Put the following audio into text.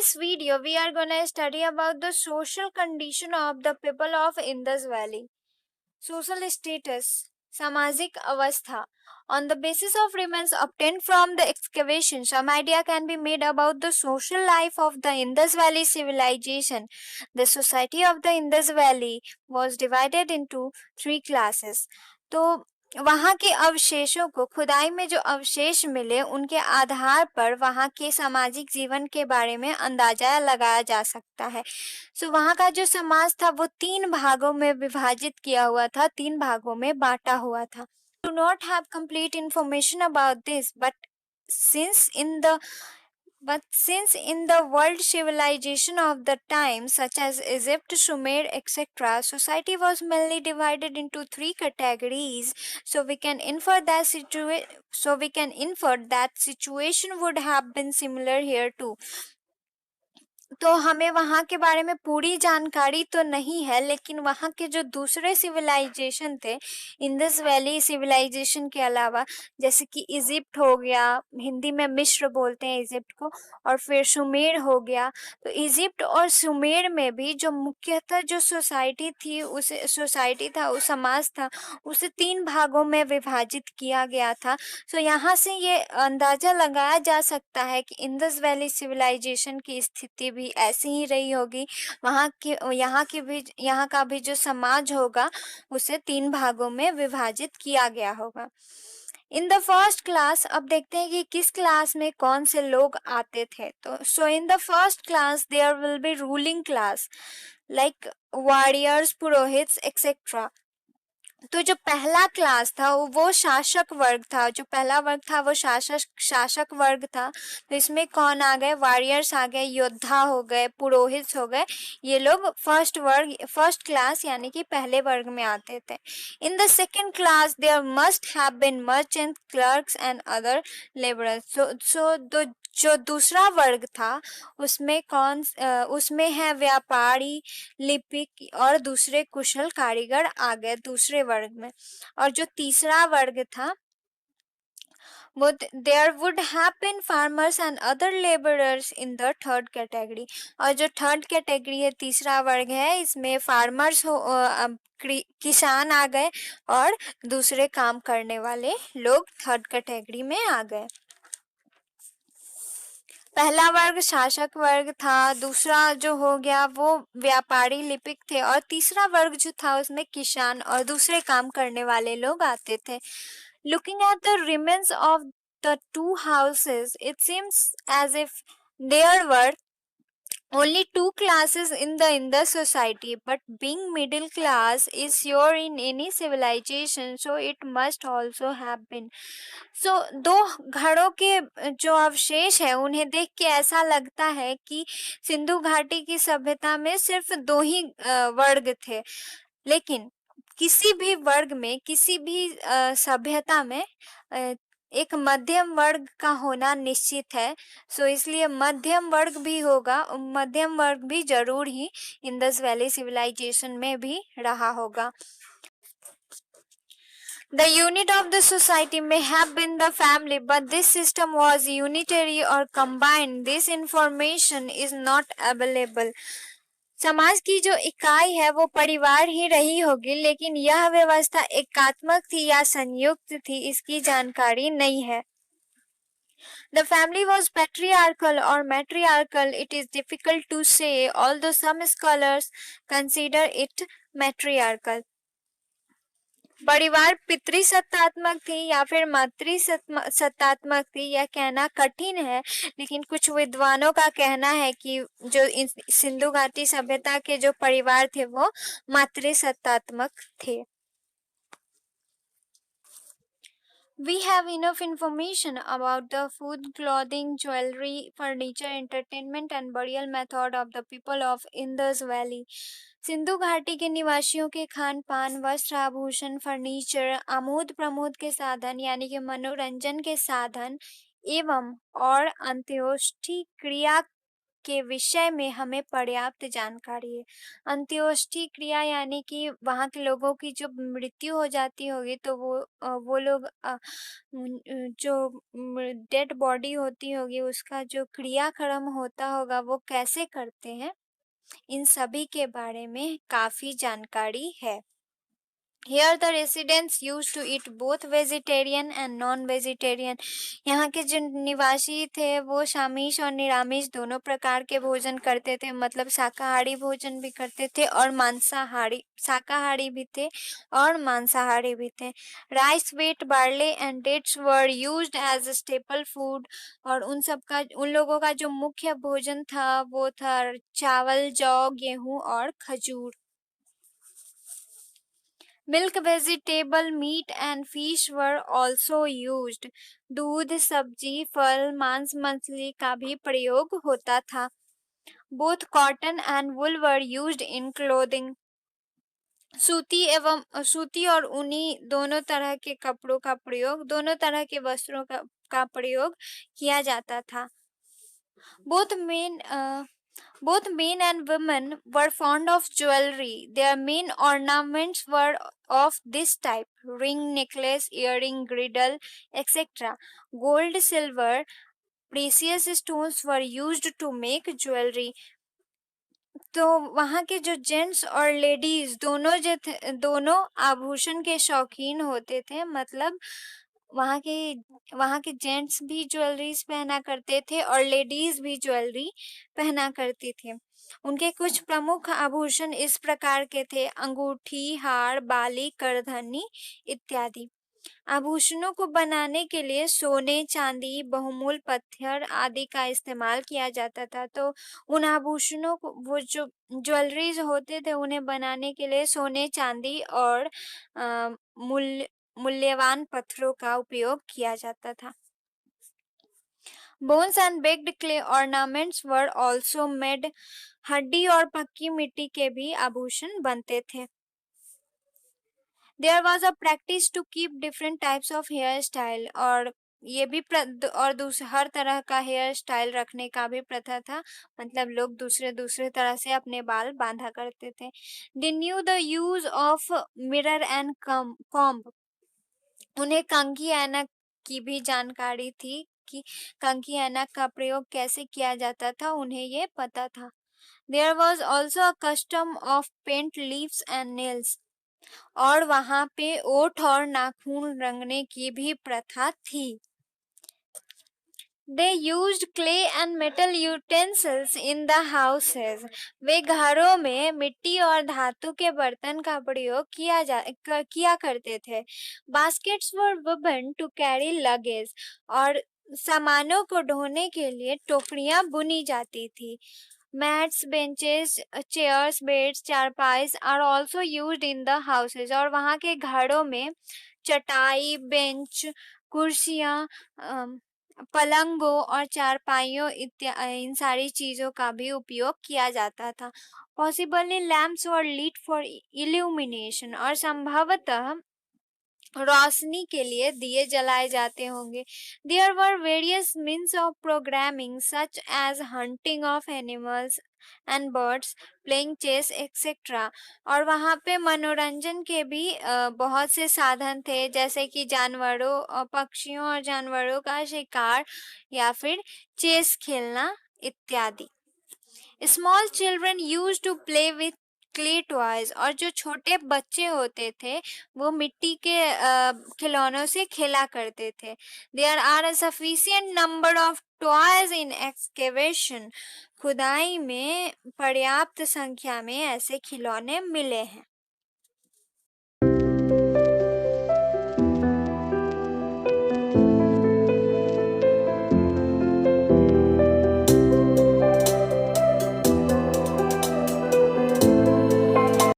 this video, we are gonna study about the social condition of the people of Indus Valley. Social status, Samajik Avastha. On the basis of remains obtained from the excavation, some idea can be made about the social life of the Indus Valley civilization. The society of the Indus Valley was divided into three classes. तो वहाँ के अवशेषों को खुदाई में जो अवशेष मिले उनके आधार पर वहाँ के सामाजिक जीवन के बारे में अंदाजा लगाया जा सकता है। सो वहाँ का जो समाज था वो तीन भागों में विभाजित किया हुआ था, तीन भागों में बांटा हुआ था। Do not have complete information about this, since in the since in the world civilization of the time, such as Egypt, Sumer, etc., society was mainly divided into three categories. So we can infer that situation would have been similar here too. तो हमें वहाँ के बारे में पूरी जानकारी तो नहीं है, लेकिन वहाँ के जो दूसरे सिविलाइजेशन थे इंडस वैली सिविलाइजेशन के अलावा, जैसे कि इजिप्ट हो गया, हिंदी में मिस्र बोलते हैं इजिप्ट को, और फिर सुमेर हो गया। तो इजिप्ट और सुमेर में भी जो मुख्यतः जो सोसाइटी थी, उस समाज था, उसे तीन भागों में विभाजित किया गया था। सो यहाँ से ये अंदाजा लगाया जा सकता है कि इंडस वैली सिविलाइजेशन की स्थिति भी ऐसी ही रही होगी। यहाँ का भी जो समाज होगा उसे तीन भागों में विभाजित किया गया होगा। इन द फर्स्ट क्लास, अब देखते हैं कि किस क्लास में कौन से लोग आते थे। तो so in the first class there will be ruling class like warriors, पुरोहित्स एक्सेट्रा। तो जो पहला क्लास था वो शासक वर्ग था, जो पहला वर्ग था वो शासक वर्ग था। तो इसमें कौन आ गए? वॉरियर्स आ गए, योद्धा हो गए, पुरोहित हो गए। ये लोग फर्स्ट क्लास यानी कि पहले वर्ग में आते थे। In the second class there must have been merchant, clerks and other labourers. So जो दूसरा वर्ग था उसमें है व्यापारी, लिपिक और दूसरे कुशल कारीगर आ गए दूसरे वर्ग में। और जो तीसरा वर्ग था वो there would have been farmers and other labourers in the third category. और जो थर्ड कैटेगरी है, तीसरा वर्ग है, इसमें फार्मर्स किसान आ गए और दूसरे काम करने वाले लोग थर्ड कैटेगरी में आ गए। पहला वर्ग शासक वर्ग था, दूसरा जो हो गया वो व्यापारी, लिपिक थे, और तीसरा वर्ग जो था उसमें किसान और दूसरे काम करने वाले लोग आते थे। Looking at the remains of the two houses, it seems as if there were only two classes in the Indus society, but being middle class is sure in any civilization, so it must also have been. So दो घरों के जो अवशेष है उन्हें देख के ऐसा लगता है कि सिंधु घाटी की सभ्यता में सिर्फ दो ही वर्ग थे, लेकिन किसी भी वर्ग में, किसी भी सभ्यता में एक मध्यम वर्ग का होना निश्चित है। सो इसलिए मध्यम वर्ग भी होगा, मध्यम वर्ग भी जरूर ही इंडस वैली सिविलाइजेशन में भी रहा होगा। The unit of the society may have been the family, but this system was unitary or combined. This information is not available. समाज की जो इकाई है वो परिवार ही रही होगी, लेकिन यह व्यवस्था एकात्मक थी या संयुक्त थी, इसकी जानकारी नहीं है। The family was patriarchal or matriarchal. It is difficult to say, although some scholars consider it matriarchal. परिवार पितृसत्तात्मक थी या फिर मातृसत्तात्मक थी, यह कहना कठिन है, लेकिन कुछ विद्वानों का कहना है कि जो सिंधु घाटी सभ्यता के जो परिवार थे वो मातृसत्तात्मक थे। We have enough information about the food, clothing, jewelry, furniture, entertainment and burial method of the people of Indus Valley. Sindhu घाटी के निवासियों के खान पान, वस्त्र, आभूषण, फर्नीचर, आमोद प्रमोद के साधन यानी कि मनोरंजन के साधन एवं और अंत्योष्टि क्रिया के विषय में हमें पर्याप्त जानकारी है। अंत्योष्टि क्रिया यानी कि वहाँ के लोगों की जो मृत्यु हो जाती होगी तो वो लोग जो डेड बॉडी होती होगी उसका जो क्रियाक्रम होता होगा वो कैसे करते हैं, इन सभी के बारे में काफ़ी जानकारी है। Here the residents used to eat both vegetarian and non-vegetarian. यहाँ के जो निवासी थे वो शामिश और निरामिष दोनों प्रकार के भोजन करते थे, मतलब शाकाहारी भोजन भी करते थे और मांसाहारी, शाकाहारी भी थे और मांसाहारी भी थे। Rice, wheat, barley and dates were used as a staple food. और उन लोगों का जो मुख्य भोजन था वो था चावल, जौ, गेहूं और खजूर। Milk, vegetable, meat and fish were also used. दूध, सब्जी, फल, मांस, मछली का भी प्रयोग होता था। Both cotton and wool were used in clothing. सूती और ऊनी दोनों तरह के कपड़ों का प्रयोग, दोनों तरह के वस्त्रों का प्रयोग किया जाता था। Both men and women were fond of jewelry. Their main ornaments were of this type: ring, necklace, earring, girdle, etc. Gold, silver, precious stones were used to make jewelry. तो वहाँ के जो जेंट्स और लेडीज दोनों आभूषण के शौकीन होते थे, मतलब वहाँ के जेंट्स भी ज्वेलरीज पहना करते थे और लेडीज भी ज्वेलरी पहना करती थी। उनके कुछ प्रमुख आभूषण इस प्रकार के थे: अंगूठी, हार, बाली, करधनी इत्यादि। आभूषणों को बनाने के लिए सोने, चांदी, बहुमूल्य पत्थर आदि का इस्तेमाल किया जाता था। तो उन आभूषणों को, वो जो ज्वेलरीज होते थे, उन्हें बनाने के लिए सोने, चांदी और मूल्यवान पत्थरों का उपयोग किया जाता था। Bones and baked clay ornaments were also made. हड्डी और पक्की मिट्टी के भी आभूषण बनते थे। There was a practice to keep different types of hair style, और ये भी हर तरह का हेयर स्टाइल रखने का भी प्रथा था, मतलब लोग दूसरे तरह से अपने बाल बांधा करते थे। They knew the use of mirror and comb. उन्हें कंघी ऐनक की भी जानकारी थी कि कंघी ऐनक का प्रयोग कैसे किया जाता था, उन्हें ये पता था। There was also a custom of paint leaves and nails. और वहां पे ओठ और नाखून रंगने की भी प्रथा थी। They used clay and metal utensils in the houses. वे घरों में मिट्टी और धातु के बर्तन का प्रयोग किया करते थे। Baskets were woven to carry luggage. और सामानों को ढोने के लिए टोकरियां बुनी जाती थी। Mats, benches, chairs, beds, चारपाईज are also used in the houses. और वहाँ के घरों में चटाई, बेंच, कुर्सियां, पलंगों और चारपाइयों इन सारी चीजों का भी उपयोग किया जाता था। Possibly lamps were lit for illumination. और संभवतः रोशनी के लिए दिए जलाए जाते होंगे। There were various means of programming such as hunting of animals and birds, playing chess, etc. और वहाँ पे मनोरंजन के भी बहुत से साधन थे, जैसे कि जानवरों, पक्षियों और जानवरों का शिकार या फिर चेस खेलना इत्यादि। Small children used to play with clay toys. और जो छोटे बच्चे होते थे वो मिट्टी के खिलौनों से खेला करते थे। There are a sufficient number of toys in excavation. खुदाई में पर्याप्त संख्या में ऐसे खिलौने मिले हैं।